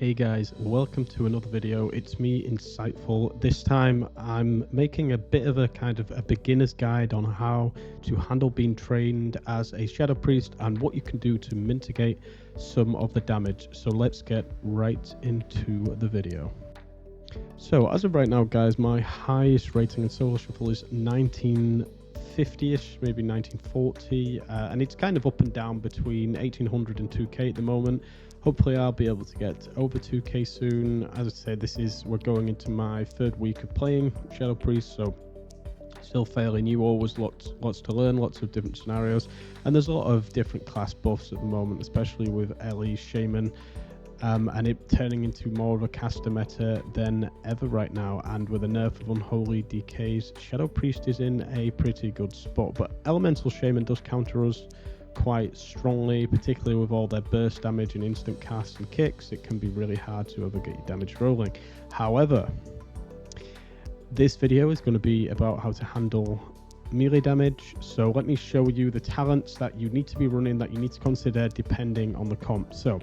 Hey guys, welcome to another video. It's me, Insightful. This time I'm making a bit of a beginner's guide on how to handle being trained as a Shadowpriest and what you can do to mitigate some of the damage. So let's get right into the video. So as of right now guys, my highest rating in Solo Shuffle is 1950-ish, maybe 1940, and it's kind of up and down between 1800 and 2k at the moment. Hopefully I'll be able to get over 2k soon. As I said, we're going into my third week of playing Shadowpriest, so still fairly new, always lots to learn, lots of different scenarios, and there's a lot of different class buffs at the moment, especially with Ellie, Shaman, and it turning into more of a caster meta than ever right now. And with a nerf of Unholy Decays, Shadowpriest is in a pretty good spot, but Elemental Shaman does counter us quite strongly, particularly with all their burst damage and instant casts and kicks. It can be really hard to ever get your damage rolling. However, this video is going to be about how to handle melee damage, so let me show you the talents that you need to be running, that you need to consider depending on the comp. So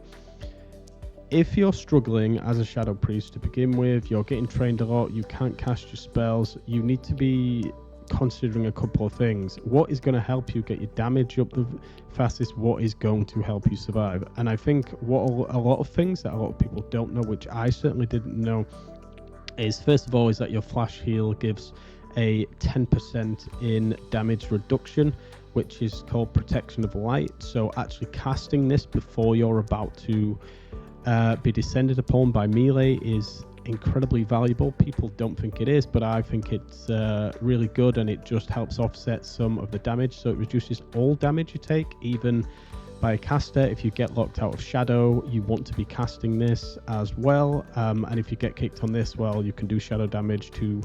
if you're struggling as a Shadowpriest to begin with, you're getting trained a lot, you can't cast your spells, you need to be considering a couple of things. What is going to help you get your damage up the fastest? What is going to help you survive? And I think what a lot of things that a lot of people don't know, which I certainly didn't know, is first of all is that your flash heal gives a 10% in damage reduction, which is called protection of light. So actually casting this before you're about to be descended upon by melee is incredibly valuable. People don't think it is, but I think it's really good, and it just helps offset some of the damage. So it reduces all damage you take, even by a caster. If you get locked out of shadow, you want to be casting this as well, and if you get kicked on this, well, you can do shadow damage to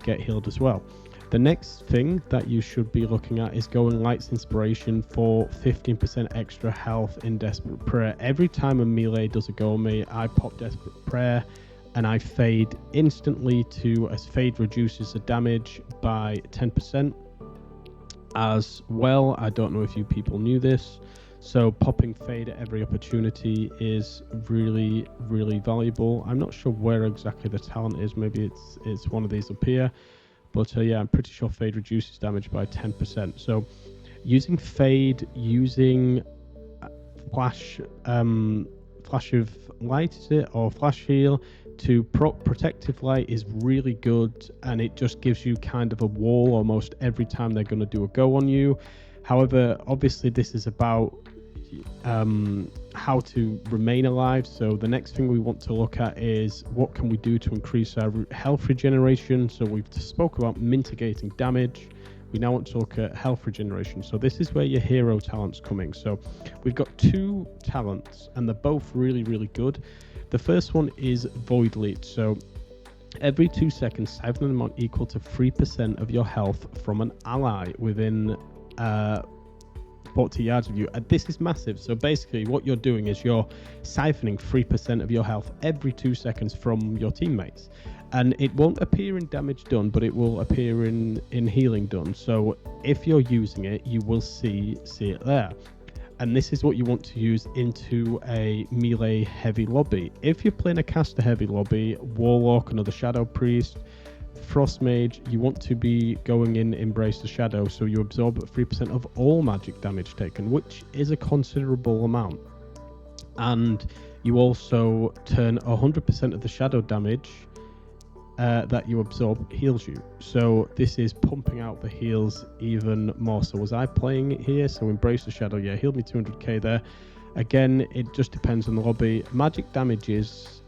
get healed as well. The next thing that you should be looking at is going Light's Inspiration for 15% extra health in Desperate Prayer. Every time a melee does a go on me, I pop Desperate Prayer and I fade instantly as fade reduces the damage by 10% as well. I don't know if you people knew this. So popping fade at every opportunity is really, really valuable. I'm not sure where exactly the talent is. Maybe it's one of these up here. But yeah, I'm pretty sure fade reduces damage by 10%. So using fade, using flash of light, is it, or flash heal to proc protective light is really good, and it just gives you kind of a wall almost every time they're going to do a go on you. However, obviously this is about how to remain alive. So the next thing we want to look at is what can we do to increase our health regeneration. So we've spoke about mitigating damage. We now want to look at health regeneration. So this is where your hero talent's coming. So we've got two talents and they're both really, really good. The first one is Void Leech. So every 2 seconds, siphon an amount equal to 3% of your health from an ally within 40 yards of you. And this is massive. So basically what you're doing is you're siphoning 3% of your health every 2 seconds from your teammates. And it won't appear in damage done, but it will appear in healing done. So if you're using it, you will see it there. And this is what you want to use into a melee heavy lobby. If you're playing a caster heavy lobby, Warlock, another Shadowpriest, Frost Mage, you want to be going in Embrace the Shadow, so you absorb 3% of all magic damage taken, which is a considerable amount. And you also turn 100% of the shadow damage that you absorb heals you. So this is pumping out the heals even more. So was I playing it here? So Embrace the Shadow, yeah, healed me 200k there. Again, it just depends on the lobby. Magic damage is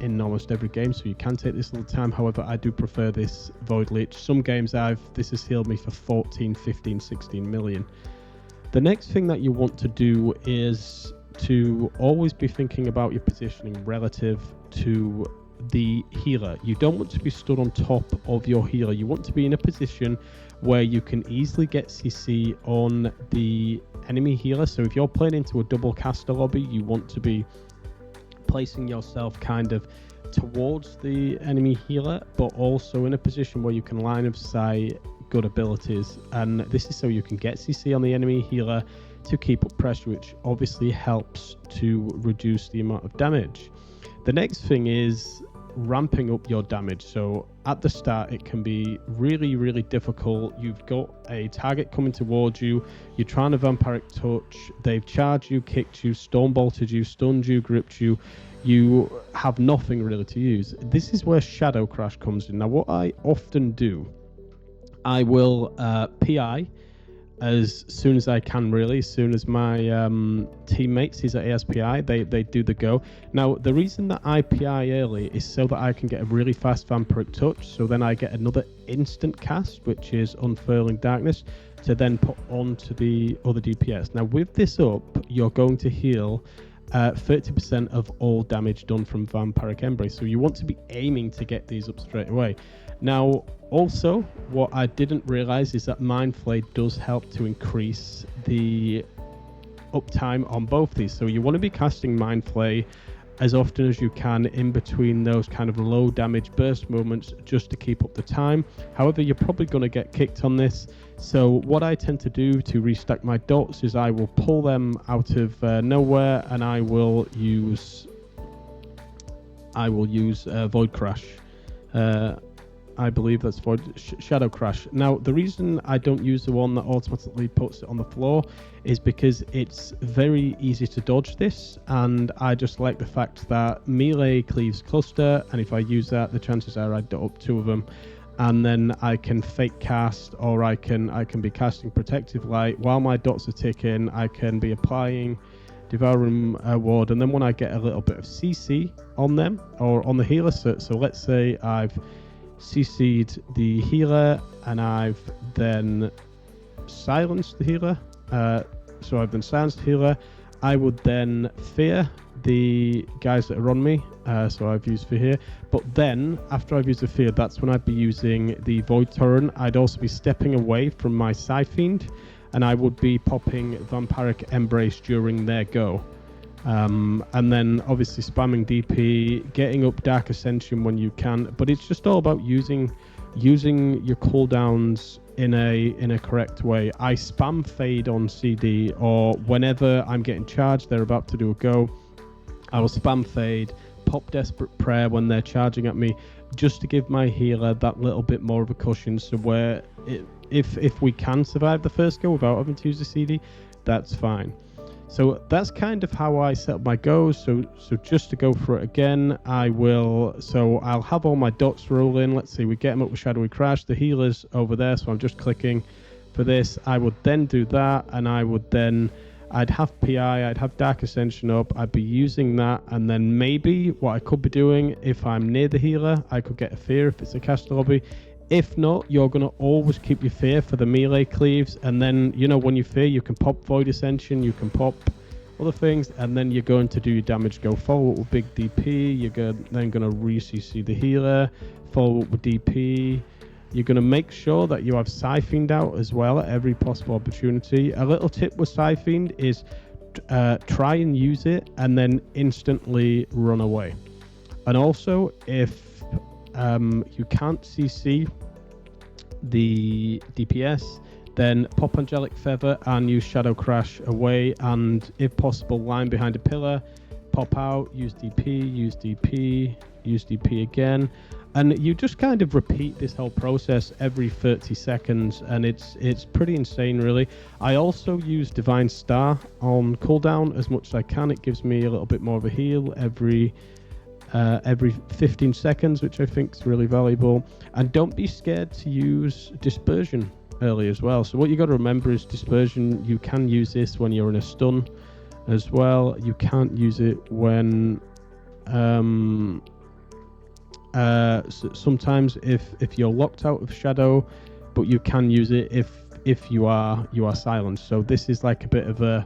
in almost every game, so you can take this a little time. However, I do prefer this Void Leech. Some games this has healed me for 14, 15, 16 million. The next thing that you want to do is to always be thinking about your positioning relative to the healer. You don't want to be stood on top of your healer. You want to be in a position where you can easily get CC on the enemy healer. So if you're playing into a double caster lobby, you want to be placing yourself kind of towards the enemy healer, but also in a position where you can line of sight good abilities. And this is so you can get CC on the enemy healer, to keep up pressure, which obviously helps to reduce the amount of damage. The next thing is ramping up your damage. So at the start it can be really difficult. You've got a target coming towards you, you're trying to vampiric touch, they've charged you, kicked you, stone bolted you, stunned you, gripped you, you have nothing really to use. This is where Shadow Crash comes in. Now what I often do, I will PI as soon as I can, really, as soon as my teammates, these are ASPI, they do the go. Now the reason that I PI early is so that I can get a really fast vampiric touch, so then I get another instant cast, which is Unfurling Darkness, to then put onto the other DPS. Now with this up, you're going to heal 30% of all damage done from Vampiric Embrace, so you want to be aiming to get these up straight away. Now also, what I didn't realize is that Mind Flay does help to increase the uptime on both these, so you want to be casting Mind Flay as often as you can in between those kind of low damage burst moments, just to keep up the time. However, you're probably going to get kicked on this, so what I tend to do to restack my dots is I will pull them out of nowhere, and I will use Void Crash. I believe that's for Shadow Crash. Now the reason I don't use the one that automatically puts it on the floor is because it's very easy to dodge this, and I just like the fact that melee cleaves cluster, and if I use that, the chances are I'd dot up 2 of them, and then I can fake cast, or I can be casting Protective Light while my dots are ticking. I can be applying Devouring Ward, and then when I get a little bit of CC on them or on the healer, so let's say I've CC'd the healer and I've then silenced the healer, so I've then silenced the healer, I would then fear the guys that are on me, so I've used fear here, but then after I've used the fear, that's when I'd be using the Void Torrent. I'd also be stepping away from my Psyfiend, and I would be popping Vampiric Embrace during their go. And then obviously spamming DP, getting up Dark Ascension when you can, but it's just all about using your cooldowns in a correct way. I spam Fade on CD, or whenever I'm getting charged, they're about to do a go, I will spam Fade, pop Desperate Prayer when they're charging at me, just to give my healer that little bit more of a cushion, so where if we can survive the first go without having to use the CD, that's fine. So that's kind of how I set up my goes. So just to go for it again, I'll have all my dots rolling. Let's see, we get them up with Shadowy Crash. The healer's over there, so I'm just clicking for this. I would then do that, and I'd have PI, I'd have Dark Ascension up, I'd be using that, and then maybe what I could be doing, if I'm near the healer, I could get a fear if it's a caster lobby. If not, you're going to always keep your fear for the melee cleaves, and then, when you fear, you can pop Void Ascension, you can pop other things, and then you're going to do your damage, go forward with big DP, then going to re-CC the healer, follow up with DP. You're going to make sure that you have Psyfiend out as well at every possible opportunity. A little tip with Psyfiend is try and use it and then instantly run away. And also, if you can't CC the DPS, then pop Angelic Feather and use Shadow Crash away, and if possible line behind a pillar, pop out, use DP, use DP, use DP again, and you just kind of repeat this whole process every 30 seconds, and it's pretty insane, really. I also use Divine Star on cooldown as much as I can. It gives me a little bit more of a heal every 15 seconds, which I think is really valuable. And don't be scared to use Dispersion early as well. So what you got to remember is Dispersion, you can use this when you're in a stun as well. You can't use it when sometimes if you're locked out of Shadow, but you can use it if you are silenced. So this is like a bit of a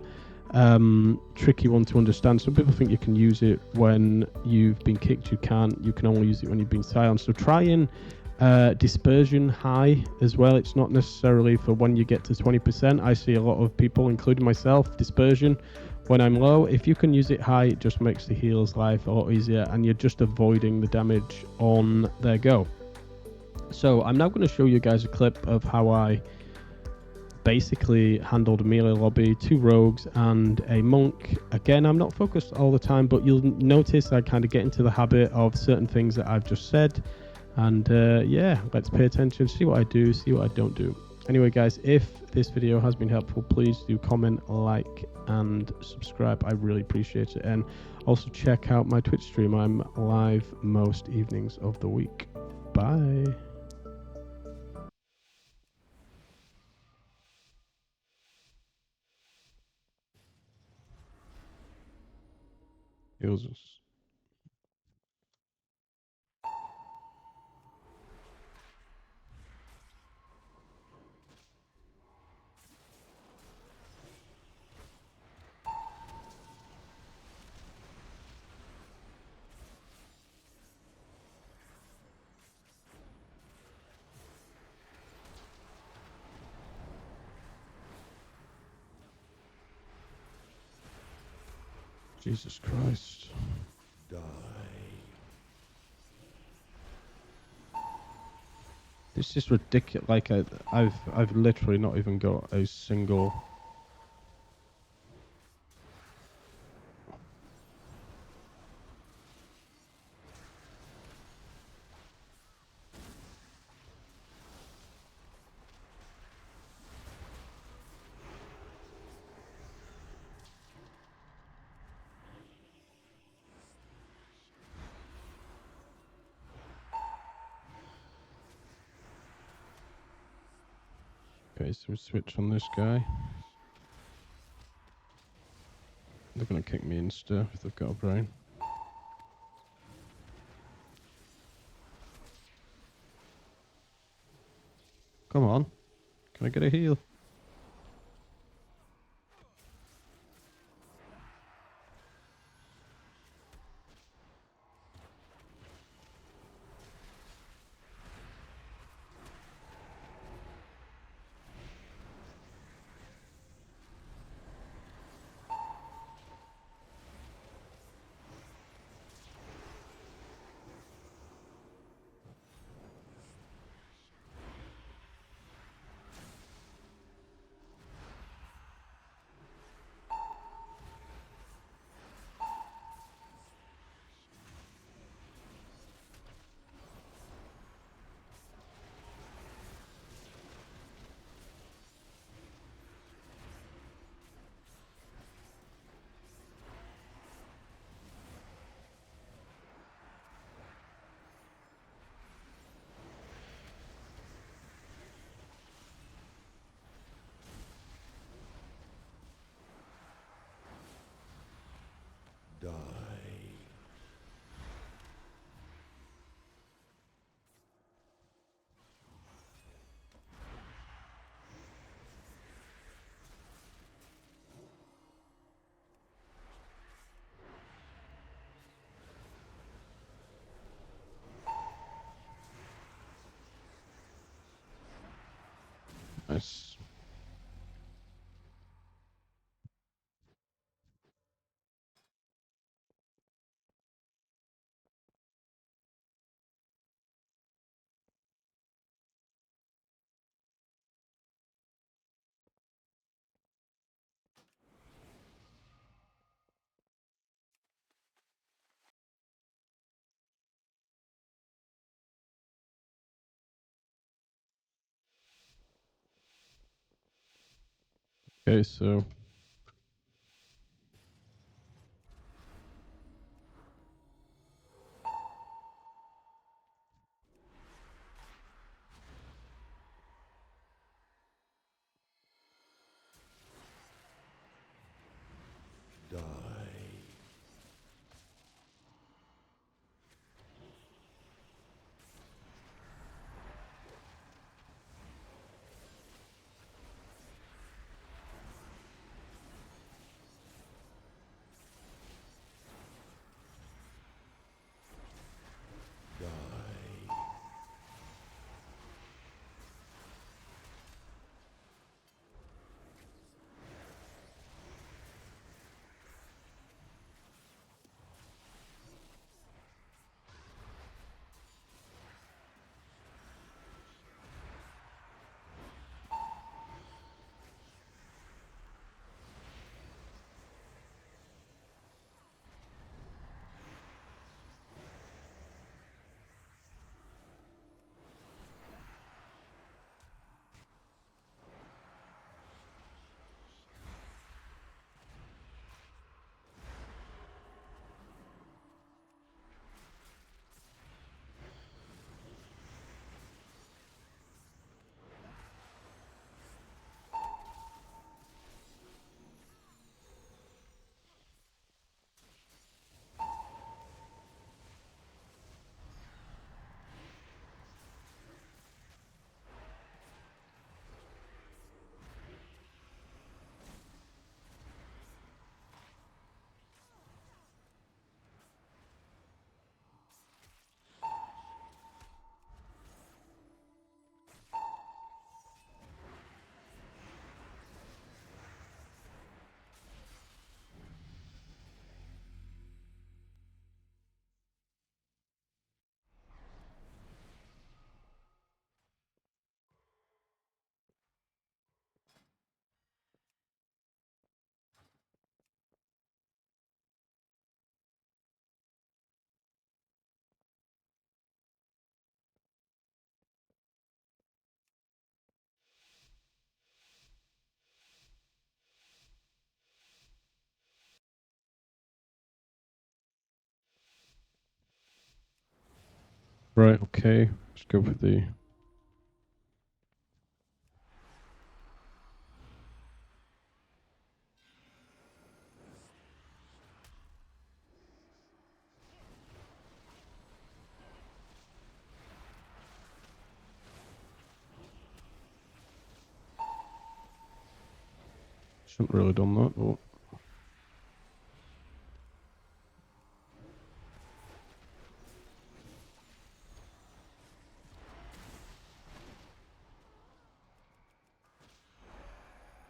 tricky one to understand. Some people think you can use it when you've been kicked. You can't. You can only use it when you've been silenced. So try and Dispersion high as well. It's not necessarily for when you get to 20%. I see a lot of people, including myself, Dispersion when I'm low. If you can use it high, it just makes the healer's life a lot easier, and you're just avoiding the damage on their go. So I'm now going to show you guys a clip of how I basically handled a melee lobby, 2 rogues and a monk. Again, I'm not focused all the time, but you'll notice I kind of get into the habit of certain things that I've just said. And yeah, let's pay attention, see what I do, see what I don't do. Anyway, guys, if this video has been helpful, please do comment, like, and subscribe. I really appreciate it. And also check out my Twitch stream. I'm live most evenings of the week. Bye. Heals us. Jesus Christ. Die. This is ridiculous. Like I've literally not even got a single. Okay, so we switch on this guy. They're gonna kick me insta if they've got a brain. Come on. Can I get a heal? Die. Nice. Okay, so Die. Right, okay. Let's go for the... Shouldn't really done that, but...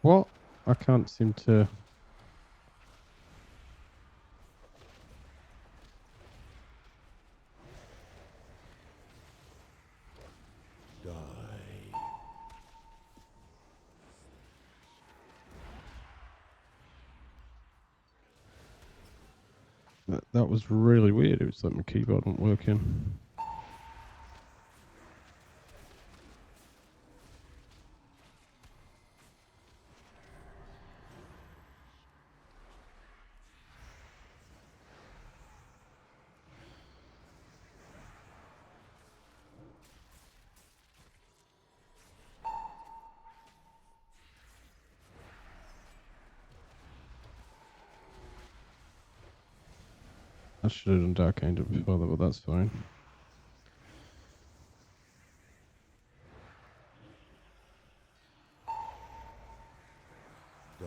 What? I can't seem to... Die. That was really weird. It was like my keyboard wasn't working. I should have done Dark Angel before that, but that's fine. Die.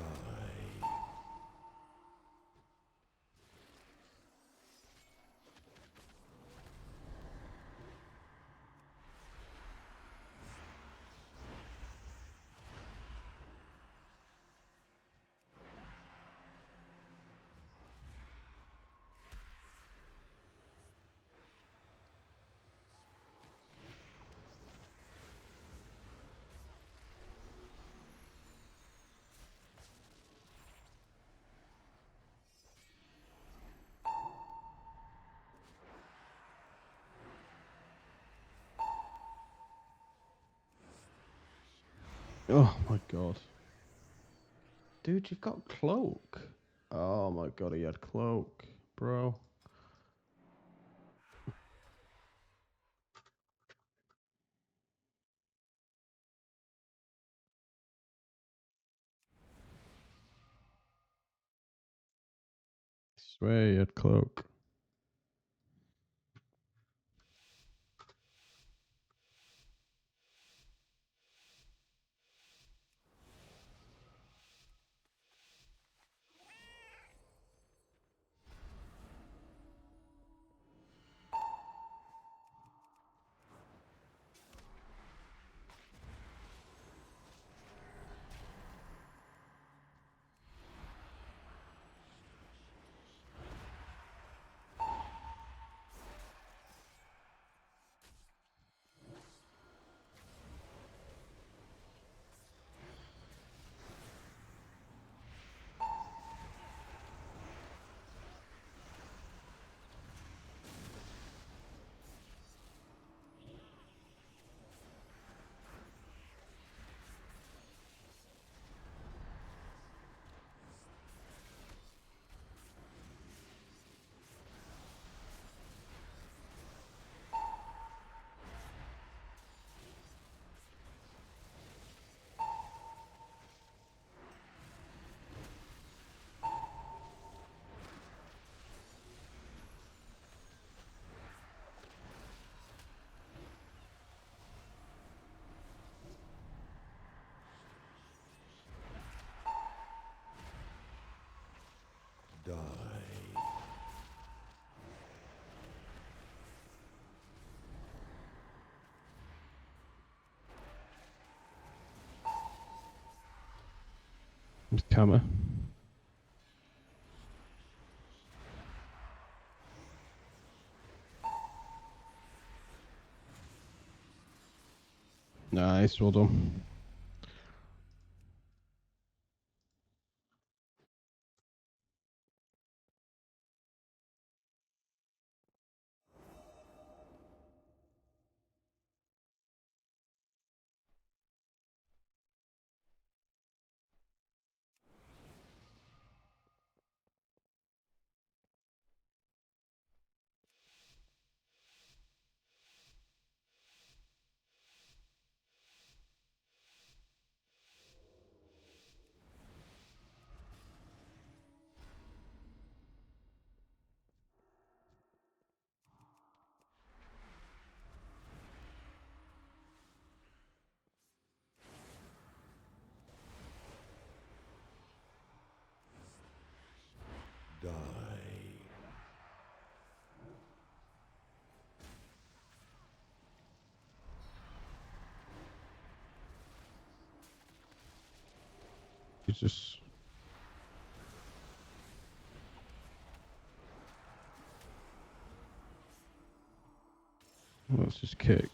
Oh my god. Dude, you've got cloak. Oh my god, he had cloak, bro. I swear he had cloak. Die. Camera. Nice, well done. He's just... Let's just kick.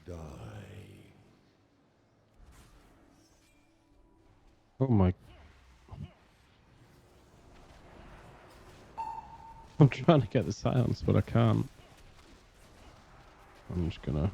Die. Oh my... I'm trying to get the silence, but I can't. I'm just gonna...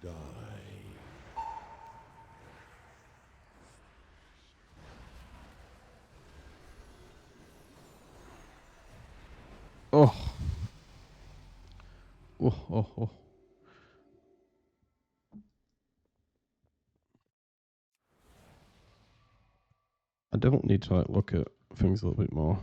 Die. Oh. Oh, oh, oh. I don't need to like look at things a little bit more.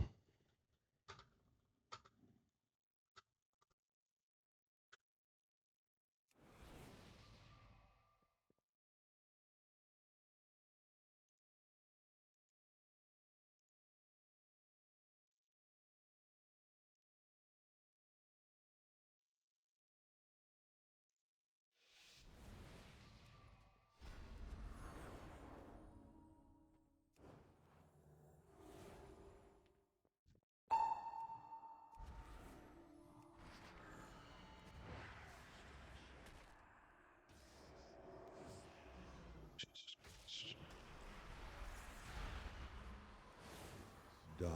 Die.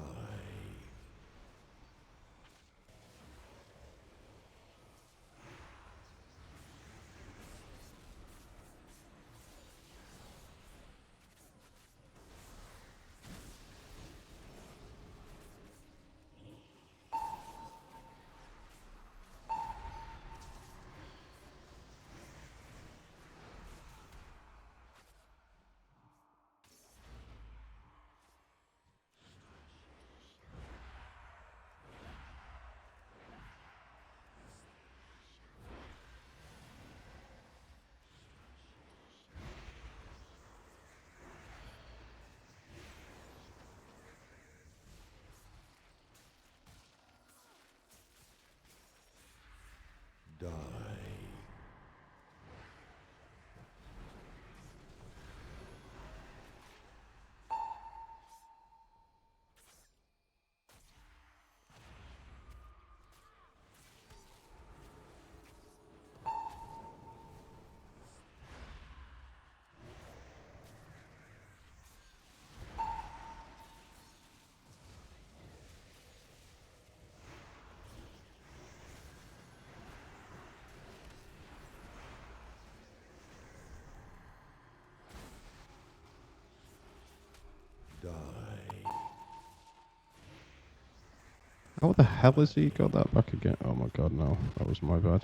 Die. How the hell has he got that back again? Oh my god, no. That was my bad.